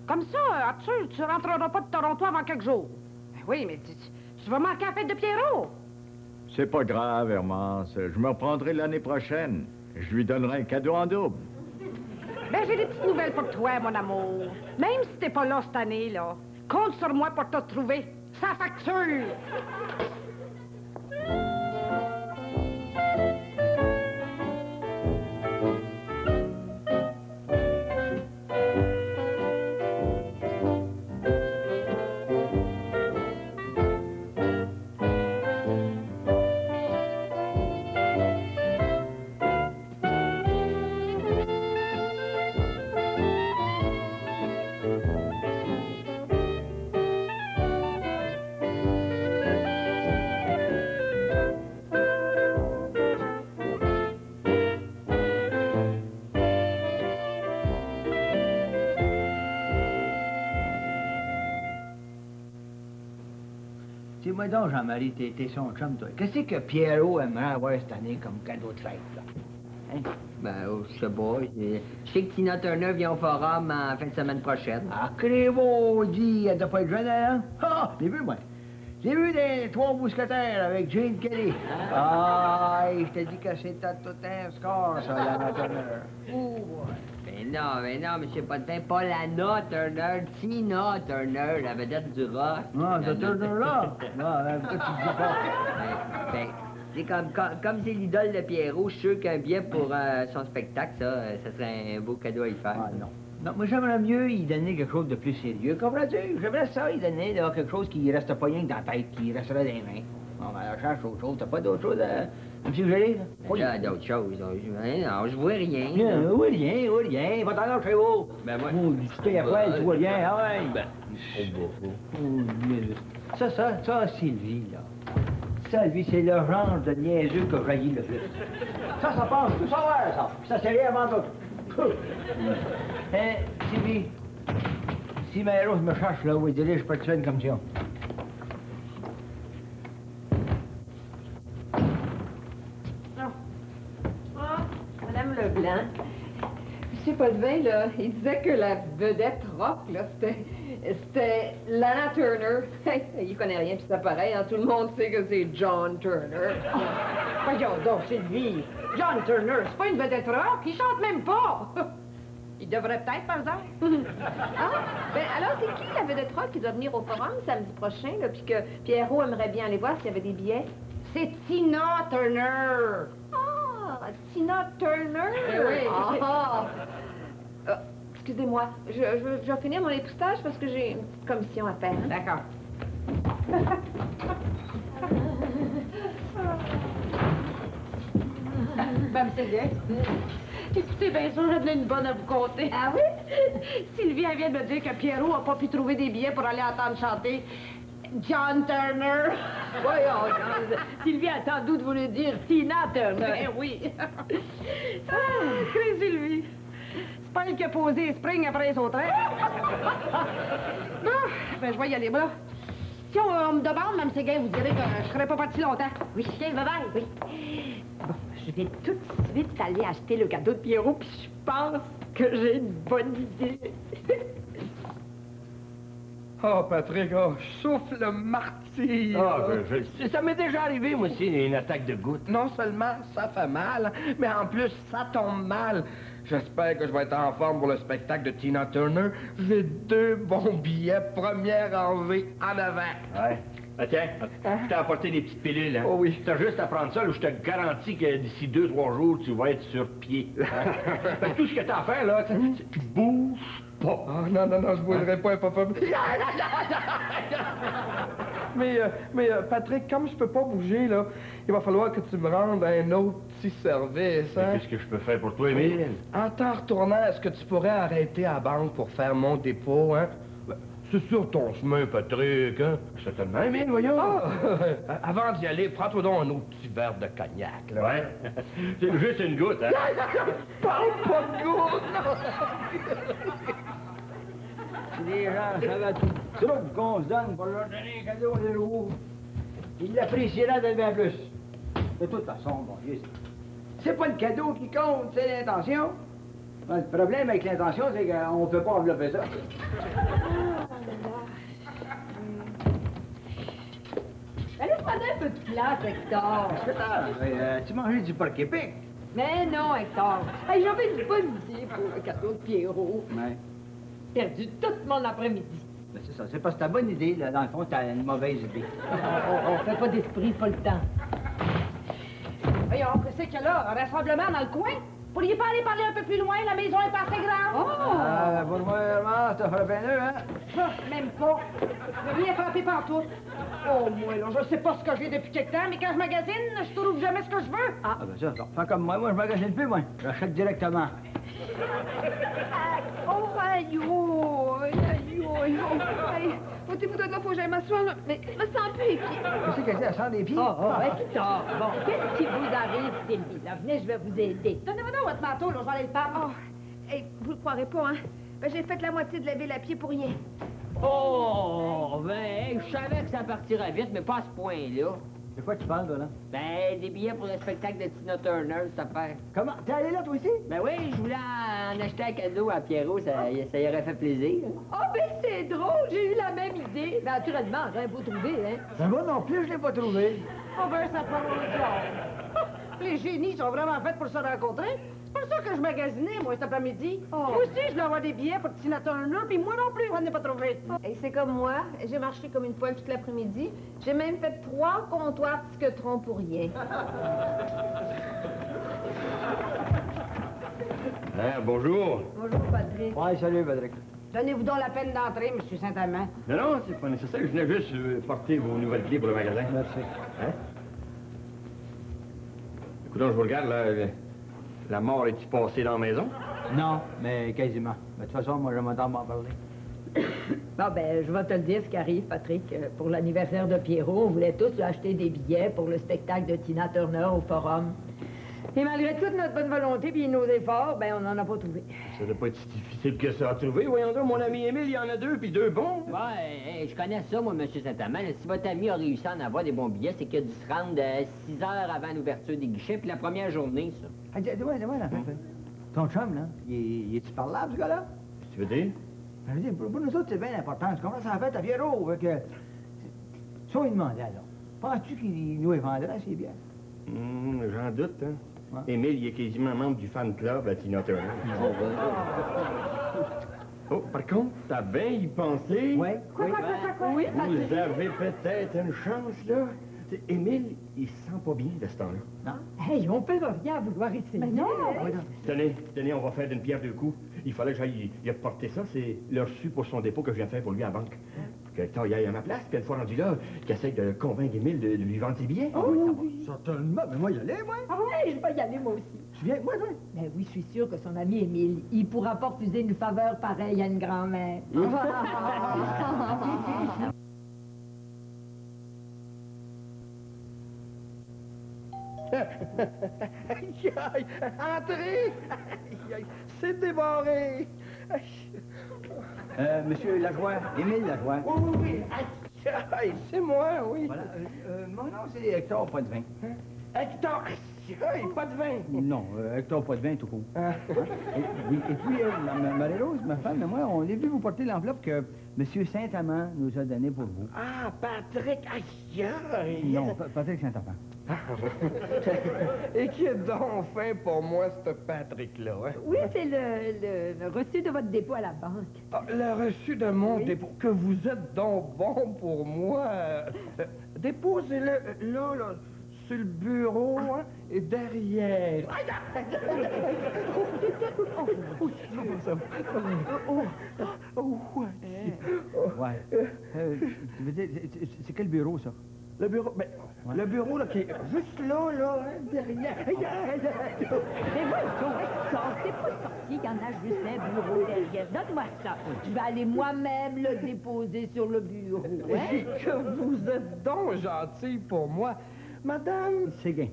Comme ça, Arthur, tu rentreras pas de Toronto avant quelques jours. Ben oui, mais tu vas manquer la fête de Pierrot. C'est pas grave, Hermance. Je me reprendrai l'année prochaine. Je lui donnerai un cadeau en double. Ben, j'ai des petites nouvelles pour toi, mon amour. Même si t'es pas là cette année, là, compte sur moi pour te retrouver. Sa facture! Dis-moi donc, Jean-Marie, t'es son chum, toi. Qu'est-ce que Pierrot aimerait avoir cette année comme cadeau de fête, là? Hein? Ben, je sais pas. Je sais que Tina Turner vient au forum en fin de semaine prochaine. Ah, Crévo, dit, elle doit pas être jeune, hein? Ah, j'ai vu, moi. J'ai vu des Trois Mousquetaires avec Jane Kelly. Ah, je te dis que c'était tout un score, ça, la Turner. Oh, ouais. Ben non, monsieur Potin, pas Lana Turner, Tina Turner, la vedette du rock. Ah, cette Turner-là? Ah, pourquoi tu dis pas? C'est comme c'est l'idole de Pierrot, je suis sûr qu'un billet pour son spectacle, ça serait un beau cadeau à y faire. Ah, non. Non, moi, j'aimerais mieux y donner quelque chose de plus sérieux. Comprends-tu? J'aimerais ça y donner là, quelque chose qui reste pas rien que dans la tête, qui resterait dans les mains. Bon, ben, alors, cherche autre chose. T'as pas d'autre chose à me suggérer, là? Oui. D'autres choses. Non, je vois rien. Rien. Va t'en là chez vous. Ben, moi... Oh, discuter à poil, tu vois rien. Ah ouais. Ben, Ça, Sylvie, là. Sylvie, c'est le genre de niaiseux que jaillit le plus. Ça passe tout savoir, ça. Ça, c'est rien avant tout. Hein, Sylvie, si Maëros me cherche, là, où il dirige, je peux te faire une commission. Madame Leblanc, M. Potvin, là, il disait que la vedette rock, là, c'était Lana Turner. Il connaît rien, puis c'est pareil, hein, tout le monde sait que c'est John Turner. Voyons donc, Sylvie. John Turner, c'est pas une vedette rock, il chante même pas. Il devrait peut-être, par exemple. Ah, ben alors, c'est qui la vedette rock qui doit venir au forum samedi prochain, là, puis que Pierrot aimerait bien aller voir s'il y avait des billets? C'est Tina Turner. Ah, Tina Turner? Oui. Ah. Excusez-moi, je vais finir mon épistage parce que j'ai une petite commission à faire. Hein? D'accord. Ben, c'est bien. Écoutez, bien sûr, j'en ai une bonne à vous conter. Ah oui? Sylvie, elle vient de me dire que Pierrot n'a pas pu trouver des billets pour aller entendre chanter John Turner. Voyons, Sylvie a tant doute voulu dire Tina Turner. Ben oui. Crée Sylvie. C'est pas elle qui a posé Spring après les autres, hein? Bon, ben je vais y aller, moi. Si on me demande, Mme Séguin, vous direz que je serai pas partie longtemps. Oui, tiens, bye-bye, oui. Bon, je vais tout de suite aller acheter le cadeau de Pierrot, puis je pense que j'ai une bonne idée. Oh, Patrick, oh, souffle le martyr. Ah, ça m'est déjà arrivé, moi aussi, une attaque de goutte. Non seulement ça fait mal, mais en plus, ça tombe mal. J'espère que je vais être en forme pour le spectacle de Tina Turner. J'ai 2 bons billets, première rangée en avant. Ouais. Ah, tiens, je t'ai apporté des petites pilules, hein? Oh oui. T'as juste à prendre ça, là, je te garantis que d'ici 2-3 jours, tu vas être sur pied. Fait que tout ce que t'as à faire, là, tu bouges pas. Oh, non, je bougerai pas, papa. Mais Patrick, comme je peux pas bouger, là, il va falloir que tu me rendes un autre petit service, hein? Qu'est-ce que je peux faire pour toi, Émile? En t'en retournant, est-ce que tu pourrais arrêter à la banque pour faire mon dépôt, hein? C'est sur ton chemin, Patrick, hein? Certainement, Émile, voyons. Ah, avant d'y aller, prends-toi donc un autre petit verre de cognac, là. Ouais. C'est juste une goutte, hein? Parle pas de goutte! Si les gens savaient tout le trouble qu'on se donne pour leur donner un cadeau de roues, ils l'apprécieraient de bien plus. De toute façon, mon Dieu, c'est pas le cadeau qui compte, c'est l'intention. Le problème avec l'intention, c'est qu'on ne peut pas envelopper ça. Allez prendre un peu de place, Hector. Tu manges du porc épic? Mais non, Hector. Hey, j'avais une bonne idée pour le cadeau de Pierrot. Ouais. Perdu tout mon après-midi. Ben, c'est ça. C'est pas ta bonne idée, là. Dans le fond, t'as une mauvaise idée. On fait pas d'esprit, pas le temps. Voyons, qu'est-ce qu'il y a là? Un rassemblement dans le coin? Pourriez pas aller parler un peu plus loin? La maison est pas assez grande. Pour moi, vraiment, ça ferait bien deux, hein? Ça, même pas. Je n'ai rien frappé partout. Oh, moi, là, je sais pas ce que j'ai depuis quelque temps, mais quand je magasine, je trouve jamais ce que je veux. Ah, ben ça, fais comme moi. Moi, je magasine plus, moi. J'achète directement. Oh, aïe, oh, aïe, oh, aïe. Ôtez-vous de là, faut que j'aille m'asseoir, là. Mais je me sens plus les pieds. Qu'est-ce qu'elle dit? Elle sort des pieds? Hector, bon, qu'est-ce qui vous arrive, Sylvie? Là, venez, je vais vous aider. Donnez-moi donc votre manteau, là, je vais aller le prendre. Hey, vous le croirez pas, hein? Ben, j'ai fait la moitié de la ville à pied pour rien. Oh, ben, je savais que ça partirait vite, mais pas à ce point-là. De quoi tu parles, toi, là? Ben, des billets pour le spectacle de Tina Turner, cette affaire. Comment? T'es allé là, toi aussi? Ben oui, je voulais en acheter un cadeau à Pierrot, ça y aurait fait plaisir. Ah, ben, c'est drôle, j'ai eu la même idée. Ben, naturellement, rien vous trouver, hein? Ben, moi non plus, je l'ai pas trouvé. Oh, ben, ça prend le cœur. Les génies sont vraiment faits pour se rencontrer. C'est pour ça que je magasinais, moi, cet après-midi. Moi aussi, je voulais avoir des billets pour Tina Turner, puis moi non plus, je n'en ai pas trouvé. Et c'est comme moi, j'ai marché comme une poêle toute l'après-midi. J'ai même fait 3 comptoirs Tisquetron pour rien. Bonjour. Bonjour, Patrick. Ouais, salut, Patrick. Donnez-vous donc la peine d'entrer, M. Saint-Amand. Non, c'est pas nécessaire. Je venais juste porter vos nouvelles clés pour le magasin. Merci. Hein? Écoutez, je vous regarde, là. La mort est-tu passée dans la maison? Non, mais quasiment. Mais de toute façon, moi, je m'entends m'en parler. Bon, ben, je vais te le dire ce qui arrive, Patrick. Pour l'anniversaire de Pierrot, on voulait tous lui acheter des billets pour le spectacle de Tina Turner au Forum. Et malgré toute notre bonne volonté puis nos efforts, ben, on n'en a pas trouvé. Ça doit pas être si difficile que ça à trouver. Voyons donc, mon ami Émile, il y en a 2, puis 2 bons. Ouais, je connais ça, moi, M. Saint-Amand. Si votre ami a réussi à en avoir des bons billets, c'est qu'il a dû se rendre 6 heures avant l'ouverture des guichets, puis la première journée, ça. Ah, dis-moi, là. Ton chum, là, il est-tu parlable, ce gars-là? Qu'est-ce que tu veux dire? Je veux dire, pour nous autres, c'est bien important. Tu comprends? Ça en fait à Pierrot. Fait que... Si on lui demandait, alors, penses-tu qu'il nous les vendrait, ces bières? J'en doute, hein. Ouais. Émile, il est quasiment membre du fan club à Tina Turner. Oh, par contre, t'as bien y pensé. Oui. Quoi? Oui, Vous avez peut-être une chance, là. Émile, il se sent pas bien de ce temps-là. Non? Hey, on peut revenir à vouloir essayer. Mais non! Tenez, on va faire d'une pierre deux coups. Il fallait que j'aille y apporter ça. C'est le reçu pour son dépôt que je viens faire pour lui à la banque. Pour que Hector y aille à ma place, puis une fois rendu là, qu'il essaye de convaincre Émile de lui vendre ses billets. Certainement. Mais moi, y aller, moi. Ah oui, je vais y aller, moi aussi. Tu viens, moi, toi? Ben oui, je suis sûre que son ami Émile, il pourra pas refuser une faveur pareille à une grand-mère. Aïe, aïe, entrez! Aïe, aïe, c'est débarré! Monsieur Lajoie, Émile Lajoie. Oui, aïe, aïe, c'est moi, oui. Voilà. Mon nom, c'est Hector Potvin. Hector, aïe, pas de vin. Non, Hector Potvin, tout court. Ah. Et puis, Marie-Rose, ma femme et moi, on est venus vous porter l'enveloppe que M. Saint-Amand nous a donnée pour vous. Ah, Patrick, aïe, aïe. Non, Patrick Saint-Amand. Et qui est donc fin pour moi, ce Patrick-là, hein? Oui, c'est le reçu de votre dépôt à la banque. Ah, le reçu de mon dépôt, que vous êtes donc bon pour moi. Déposez-le là, sur le bureau, hein, et derrière. Aïe, aïe, aïe, Ouais. Tu veux dire, c'est quel bureau, ça? Le bureau, mais le bureau, là, qui est juste là, hein, derrière. Aïe, aïe, aïe. Mais moi, ça, c'est pas sorti, il y en a juste un bureau derrière. Donne-moi ça. Je vais aller moi-même le déposer sur le bureau. Et que vous êtes donc gentil pour moi. Madame, Séguin.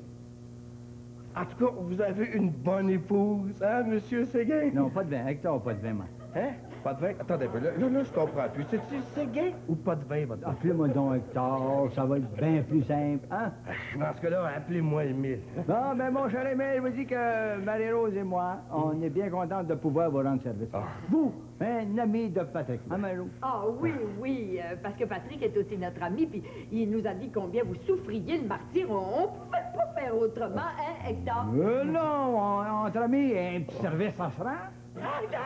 en tout cas, vous avez une bonne épouse, hein, Monsieur Séguin? Non, pas de vin. Hector, pas de vin, moi. Hein? Pas de vin? Attendez un peu, là, je comprends plus. C'est-tu Séguin ou pas de vin, votre Appelez-moi donc Hector, ça va être bien plus simple, hein? Dans ce cas-là, appelez-moi Émile. Bon, ben mon cher Émile, je vous dis que Marie-Rose et moi, on est bien contents de pouvoir vous rendre service. Vous, un ami de Patrick. Hein, Marie-Rose? Ah oui, parce que Patrick est aussi notre ami, puis il nous a dit combien vous souffriez de martyr. On pouvait pas faire autrement, hein, Hector? Non, entre amis, un petit service à se rendre. Non, mais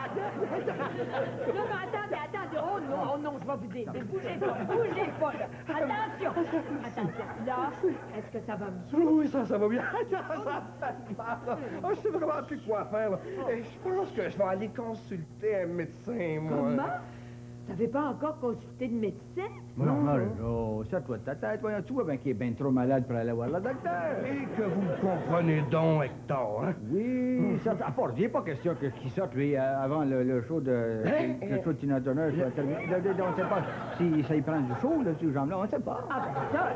attendez, oh non, je vais vous dire, bougez pas, là. Attention, là, est-ce que ça va mieux? Oui, ça va bien. Ça fait mal. Oh, je sais vraiment plus quoi faire, là. Et je pense que je vais aller consulter un médecin, moi. Comment? Vous n'avez pas encore consulté de médecin? Non, Marie-Rose, ça toi de ta tête, voyons, tu vois bien qu'il est bien trop malade pour aller voir le docteur. Et que vous me comprenez donc, Hector, hein? Oui, ça, à part, il n'est pas question qu'il sorte, lui, avant le show de... Le show de Tina Turner soit terminé. On ne sait pas si ça y prend du chaud, là, ces jambes-là, on ne sait pas. Ah, ben ça,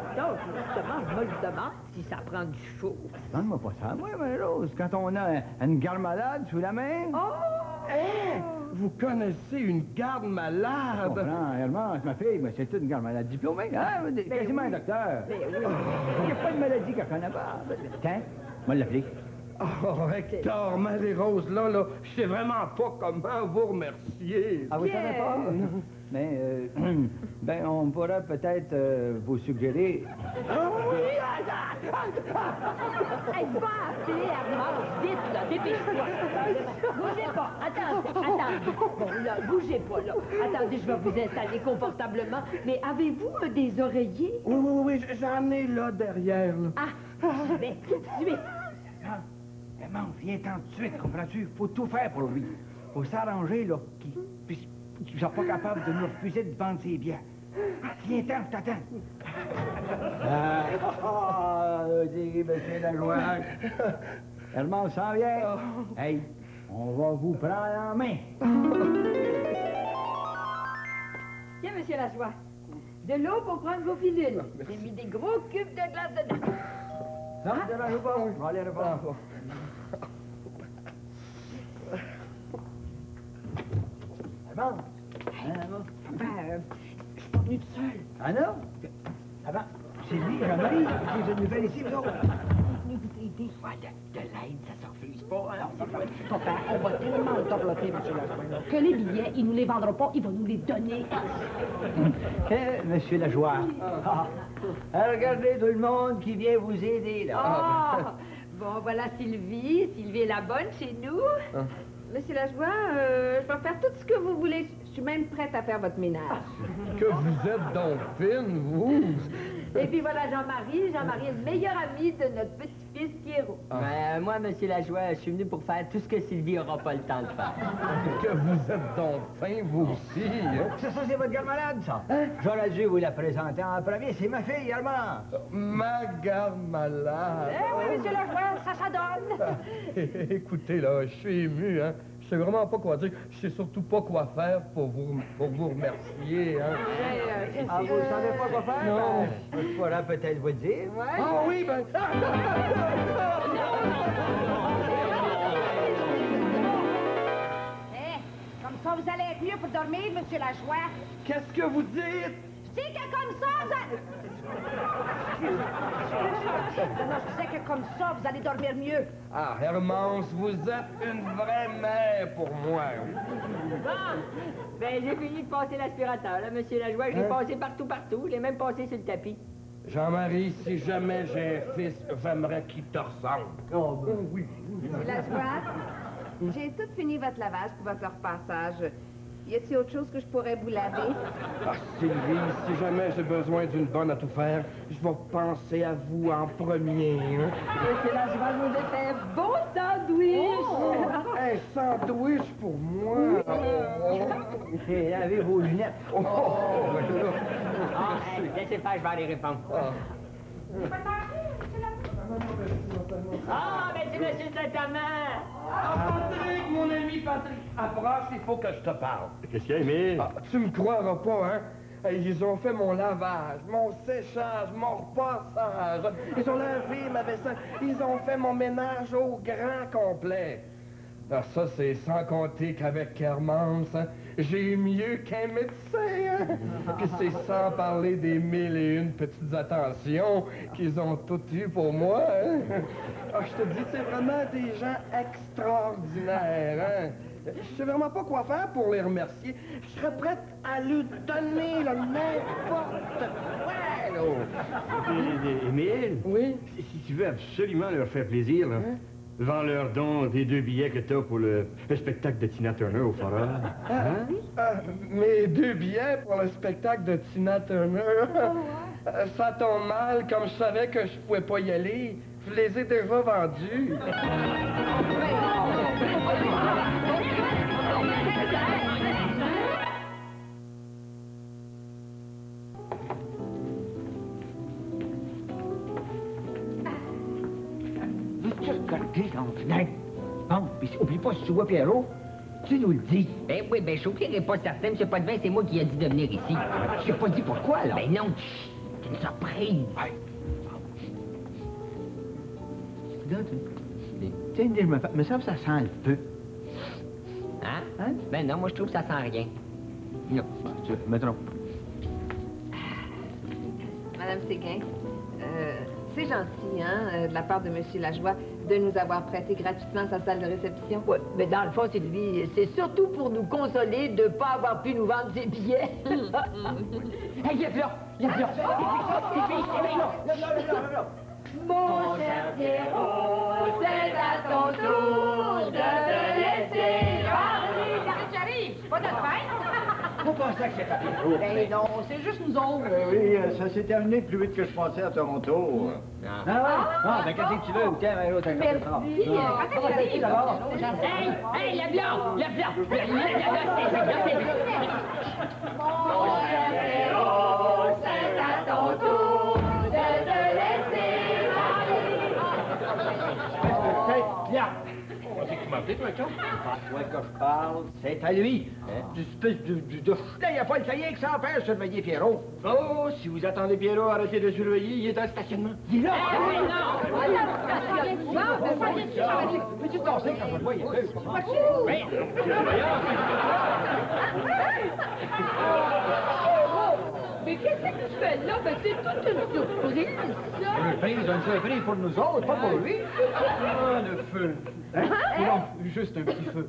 justement, je me le demande si ça prend du chaud. Demande-moi pas ça, moi, Marie-Rose. Quand on a une garde malade sous la main... Oh! Hé! Vous connaissez une garde Je malade? comprends, Hermance, ma fille, mais c'est une garde malade diplômée, hein? Quasiment un docteur. Il n'y a pas de maladie qu'elle connaît pas. Tiens, moi l'appeler. Oh, Hector, Marie-Rose, là, je sais vraiment pas comment vous remercier. Ah, vous savez pas? Mais, ben, on pourrait peut-être vous suggérer... Hey, va appeler Hermance, vite, là, dépêche-toi. Bougez pas, attendez. Bon, là, bougez pas, là. Attendez, je vais vous installer confortablement. Mais avez-vous des oreillers? Oui, j'en ai là derrière, là. Ah, j'y vais tout de suite. Maman, viens-t'en tout de suite, comprends-tu? Faut tout faire pour lui. Faut s'arranger, là, qu'il soit pas capable de nous refuser de vendre ses biens. Viens-t'en, je t'attends. Dis, monsieur Lajoie. Hermance s'en vient. Hey, on va vous prendre en main. Tiens, monsieur Lajoie, de l'eau pour prendre vos pilules. J'ai mis des gros cubes de glace dedans. Non, je ne joue pas. Je vais aller répondre. Hermance. Ben, je suis pas venu tout seul. Ah non? Ah ben, c'est lui, Jean-Marie, qui est venu faire ici, vous autres. Venez vous aider. Ouais, de l'aide, ça se refuse pas. Alors, Papa, on va tellement le torloter, M. Lajoie, que les billets, il nous les vendra pas, il va nous les donner. Monsieur Lajoie. Regardez tout le monde qui vient vous aider, là. Ah! Bon, voilà Sylvie. Sylvie est la bonne chez nous. Monsieur Lajoie, je vais faire tout ce que vous voulez. Je suis même prête à faire votre ménage. Que vous êtes donc fine, vous! Et puis voilà Jean-Marie. Jean-Marie est le meilleur ami de notre petit-fils Pierrot. Ben, moi, monsieur Lajoie, je suis venu pour faire tout ce que Sylvie aura pas le temps de faire. Que vous êtes donc fin, vous aussi, hein? Ça, c'est votre garde malade, ça. J'aurais dû vous la présenter en premier. C'est ma fille, Hermance. Ma garde malade. Eh oui, monsieur Lajoie, ça donne. Écoutez, là, je suis ému, hein? Je sais vraiment pas quoi dire. Je sais surtout pas quoi faire pour vous remercier, hein? Ah, vous ne savez pas quoi faire? Non. Ben, je pourrais peut-être vous le dire. Ah oui, ben... Comme ça, vous allez être mieux pour dormir, M. Lajoie. Qu'est-ce que vous dites? Je dis que comme ça, vous allez... Non, je disais que comme ça, vous allez dormir mieux. Ah, Hermance, vous êtes une vraie mère pour moi. Bon, ben, j'ai fini de passer l'aspirateur, là, monsieur Lajoie. Je l'ai passé partout. Je l'ai même passé sur le tapis. Jean-Marie, si jamais j'ai un fils, j'aimerais qu'il te ressemble. Oh, ben oui. Monsieur Lajoie, j'ai tout fini votre lavage pour votre repassage. Y a-t-il autre chose que je pourrais vous laver? Ah, Sylvie, si jamais j'ai besoin d'une bonne à tout faire, je vais penser à vous en premier, hein? Monsieur Lajoie nous a fait un beau sandwich! Un sandwich pour moi! Et lavez vos lunettes. Ah, laissez faire, je vais aller répondre. Ah, ben, c'est monsieur Saint-Amand! Patrick, mon ami Patrick! Approche, il faut que je te parle. Qu'est-ce qu'il y a, Émile? Ah, tu me croiras pas, hein? Ils ont fait mon lavage, mon séchage, mon repassage. Ils ont lavé ma vaisselle. Ils ont fait mon ménage au grand complet. Ah, ça, c'est sans compter qu'avec Hermance, hein, j'ai mieux qu'un médecin. Hein? Puis c'est sans parler des 1001 petites attentions qu'ils ont toutes eues pour moi. Hein? Ah, je te dis, c'est vraiment des gens extraordinaires. Hein? Je sais vraiment pas quoi faire pour les remercier. Je serais prête à lui donner là, n'importe quoi. Là. Émile? Oui? Si tu veux absolument leur faire plaisir, là, vends-leur donc tes 2 billets que t'as pour le spectacle de Tina Turner au Fora. Hein? Mes 2 billets pour le spectacle de Tina Turner. Ça tombe mal, comme je savais que je pouvais pas y aller. Je les ai déjà vendus. Veux-tu regarder dans la fenêtre? Bon, puis oublie pas, si tu vois Pierrot, tu nous le dis. Ben oui, ben je n'oublierai pas certain, M. Potvin, c'est moi qui ai dit de venir ici. Je t'ai pas dit pourquoi, là. Ben non, chut, c'est une surprise. Là, tu sais, me semble que ça sent le feu. Hein? Hein? Ben non, moi je trouve que ça sent rien. Non, tu me trompe. Madame Séguin, c'est gentil, hein, de la part de M. Lajoie, de nous avoir prêté gratuitement sa salle de réception. Oui, mais dans le fond, Sylvie, c'est surtout pour nous consoler de ne pas avoir pu nous vendre ses billets. Hey, viens là! Viens là! Mon cher Pierrot, c'est à ton tour de te laisser parler. J'arrive, pas de fête. Faut penser que c'est à Pierrot. Ben non, c'est juste nous autres. Oui, ça s'est terminé plus vite que je pensais à Toronto. Ah ouais? Ah, ben qu'est-ce que tu veux? Tiens, ben l'autre, Merci. Quand est-ce d'abord? Hey, hey, le blanc, le blanc, le Mon cher Pierrot, c'est à ton tour de te laisser Viens! Tu m'as appelé, toi, Tom? Ah, toi que je parle, c'est à lui. Du espèce de chien, il a pas le cahier que ça en faire, surveiller Pierrot. Oh, si vous attendez Pierrot, arrêtez de surveiller, il est dans le stationnement. Il est là! Peux-tu te tasser quand je le vois, il est deux. Mais qu'est-ce que tu fais là? Ben, c'est toute une surprise, ça! Une surprise pour nous autres, pas pour lui. Ah, le feu. Hein? Non, juste un petit feu.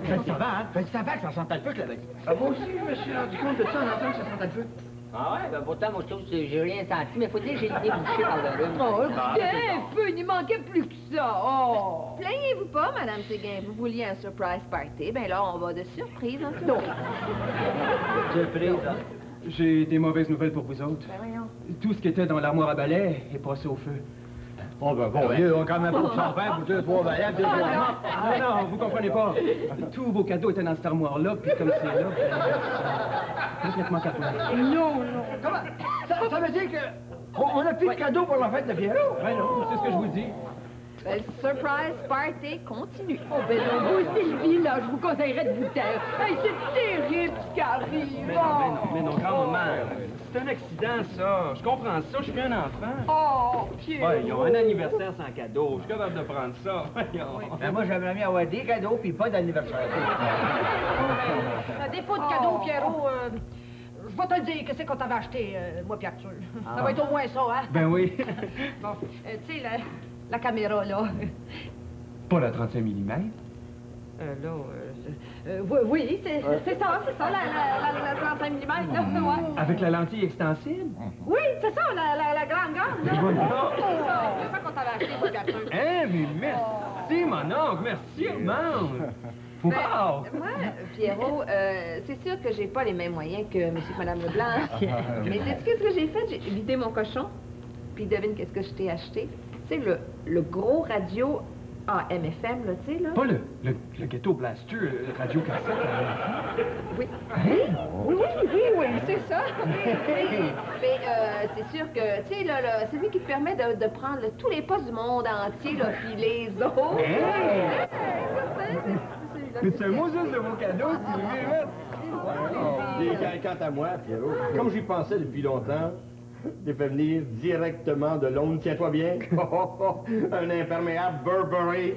Je le savais, hein? Je le savais que ça sentait le feu, je l'avais dit. Ah, moi aussi, je me suis rendu compte de ça en entendant que ça sentait le feu. Ah ouais, ben pourtant, moi je trouve que j'ai rien senti, mais faut dire que j'ai le nez bouché par le rhume. Oh, écoutez, feu, il n'y manquait plus que ça! Oh! Plaignez-vous pas, Madame Séguin. Vous vouliez un surprise party. Ben là, on va de surprise en tout cas. Surprise, hein? J'ai des mauvaises nouvelles pour vous autres. Ben voyons. Tout ce qui était dans l'armoire à balai est passé au feu. Oh, ben bon, on quand même pas s'en faire pour 2, 3 balais, 2, 3 morts. Ah non, vous comprenez pas. Tous vos cadeaux étaient dans cette armoire-là, puis comme c'est là, complètement cartonné. Non. Comment? Ça veut dire que on a plus de cadeaux pour la fête de Pierrot? Ben non, c'est ce que je vous dis. Ben, le surprise party continue. Oh, ben non, vous, Sylvie, là, je vous conseillerais de vous taire. Hey, c'est terrible ce qui arrive! Mais non, grand-maman, c'est un accident, ça. Je comprends ça, je suis un enfant. Oh, Pierrot! Ouais, ils ont un anniversaire sans cadeau. Je suis capable de prendre ça. Voyons. Ben moi, j'aimerais bien avoir des cadeaux, puis pas d'anniversaire. À défaut de cadeau, Pierrot, je vais te le dire, qu'est-ce qu'on t'avait acheté, moi puis Arthur. Ça va être au moins ça, hein? Ben oui. Bon, tu sais, la caméra, là. Pas la 35 mm. Oui, c'est ça, la 35 mm, là, ouais. Avec la lentille extensible? Oui, c'est ça, la grande, là. C'est ça qu'on t'avait acheté, moi puis Arthur. Hein, mais merci, mon oncle. Merci, maman. Wow! Moi, Pierrot, c'est sûr que j'ai pas les mêmes moyens que M. et Mme Leblanc. Mais sais-tu qu'est-ce que j'ai fait? J'ai vidé mon cochon. Puis devine qu'est-ce que je t'ai acheté? Tu sais, le gros radio AM/FM, là, tu sais, là. Pas le ghetto blaster, radio cassette. Oui. Oui, c'est ça. Mais c'est sûr que, tu sais, là, c'est lui qui te permet de prendre là, tous les postes du monde entier, là, puis les autres. C'est un mot juste de vos cadeaux, Sylvie. Quant à moi, Pierrot, comme j'y pensais depuis longtemps, j'ai fait venir directement de Londres, tiens-toi bien, un imperméable Burberry.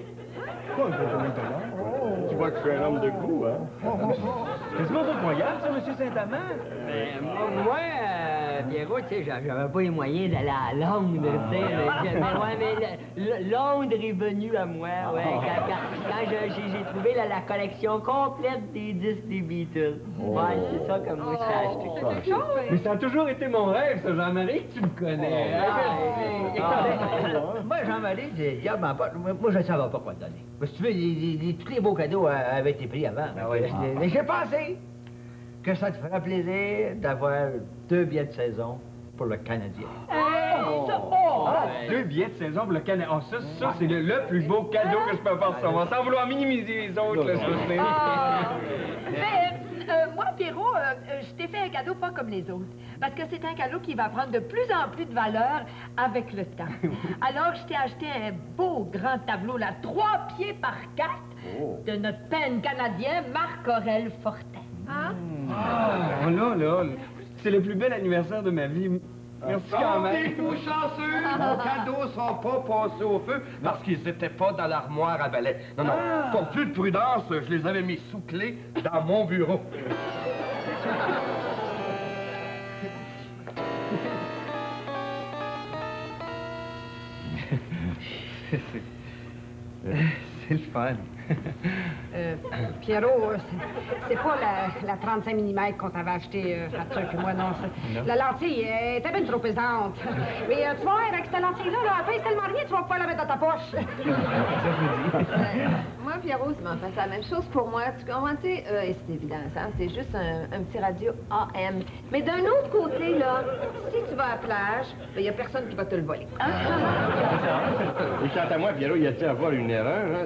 Quoi, un gros $1 Tu vois que je suis un homme de goût, hein? C'est pas incroyable, ça, M. Saint-Amand? Moi, Pierrot, tu sais, j'avais pas les moyens d'aller à Londres, tu sais. Mais Londres est venu à moi, ouais. Quand j'ai trouvé la collection complète des disques des Beatles. Ouais, c'est ça que moi, j'ai acheté. Mais ça a toujours été mon rêve, ça, Jean-Marie, tu me connais. Moi, Jean-Marie, moi, je ne savais pas quoi te donner. Parce que tu veux, tous les beaux cadeaux avaient été pris avant. Mais j'ai pensé que ça te ferait plaisir d'avoir 2 billets de saison pour le Canadien. 2 billets de saison pour le Canadien. Oh, ça c'est le plus beau cadeau que je peux faire recevoir, sans vouloir minimiser les autres, là, Moi, Pierrot, je t'ai fait un cadeau pas comme les autres. Parce que c'est un cadeau qui va prendre de plus en plus de valeur avec le temps. Alors, je t'ai acheté un beau grand tableau, là, 3 pieds par 4, de notre peintre canadien, Marc-Aurèle Fortin. Hein? Là, c'est le plus bel anniversaire de ma vie. Merci quand même. Sentez-vous chanceux, vos cadeaux sont pas passés au feu parce qu'ils étaient pas dans l'armoire à balai. Non, pour plus de prudence, je les avais mis sous clé dans mon bureau. C'est le fun. Pierrot, c'est pas la 35 mm qu'on t'avait acheté, Arthur et moi, non. La lentille était bien trop pesante. Mais tu vois, avec cette lentille-là, elle pèse tellement rien, tu vas pouvoir la mettre dans ta poche. Moi, Pierrot, c'est fait la même chose pour moi. Tu comprends, tu sais, et c'est évident, ça, c'est juste un petit radio AM. Mais d'un autre côté, là, si tu vas à la plage, il y a personne qui va te le voler. Et quant à moi, Pierrot, il a dû avoir une erreur, hein?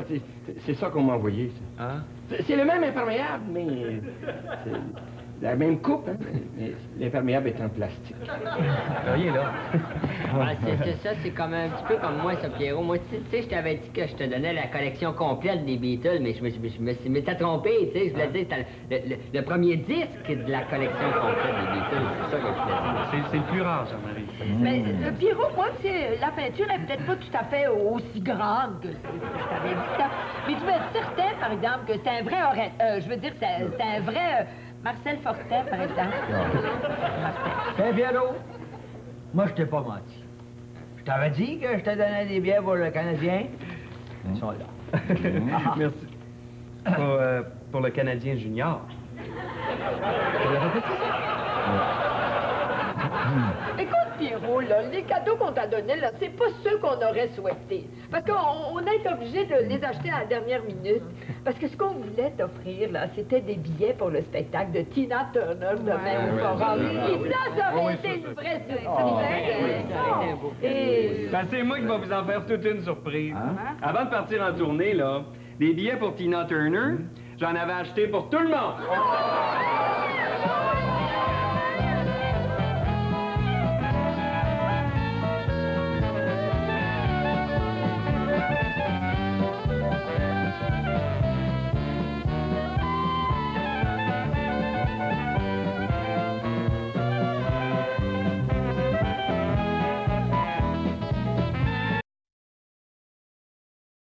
C'est ça qu'on m'a envoyé, ça. Hein? C'est le même imperméable, mais... c'est la même coupe, hein? Mais l'imperméable est en plastique. Rien, là. C'est ça, c'est comme un petit peu comme moi, ça, Pierrot. Moi, tu sais, je t'avais dit que je te donnais la collection complète des Beatles, mais je m'étais trompé, tu sais. Je voulais dire, c'était le premier disque de la collection complète des Beatles. C'est ça que je voulais dire. C'est le plus rare, Jean-Marie. Mais, Pierrot, moi, tu sais, la peinture est peut-être pas tout à fait aussi grande que ce que je t'avais dit. Mais tu peux être certain, par exemple, que c'est un vrai Aurèle. Je veux dire, c'est un vrai... Marcel Fortin, par exemple. Hey, Pierrot, moi, je t'ai pas menti. Je t'avais dit que je te donnais des billets pour le Canadien. Ils sont là. Merci. Pour le Canadien junior. Écoute, Pierrot, là, les cadeaux qu'on t'a donnés, là, c'est pas ceux qu'on aurait souhaités. Parce qu'on a été obligé de les acheter à la dernière minute. Parce que ce qu'on voulait t'offrir, là, c'était des billets pour le spectacle de Tina Turner demain au Forum. Et ça aurait été une vraie surprise. Et... Ben, c'est moi qui va vous en faire toute une surprise. Avant de partir en tournée, là, des billets pour Tina Turner, j'en avais acheté pour tout le monde.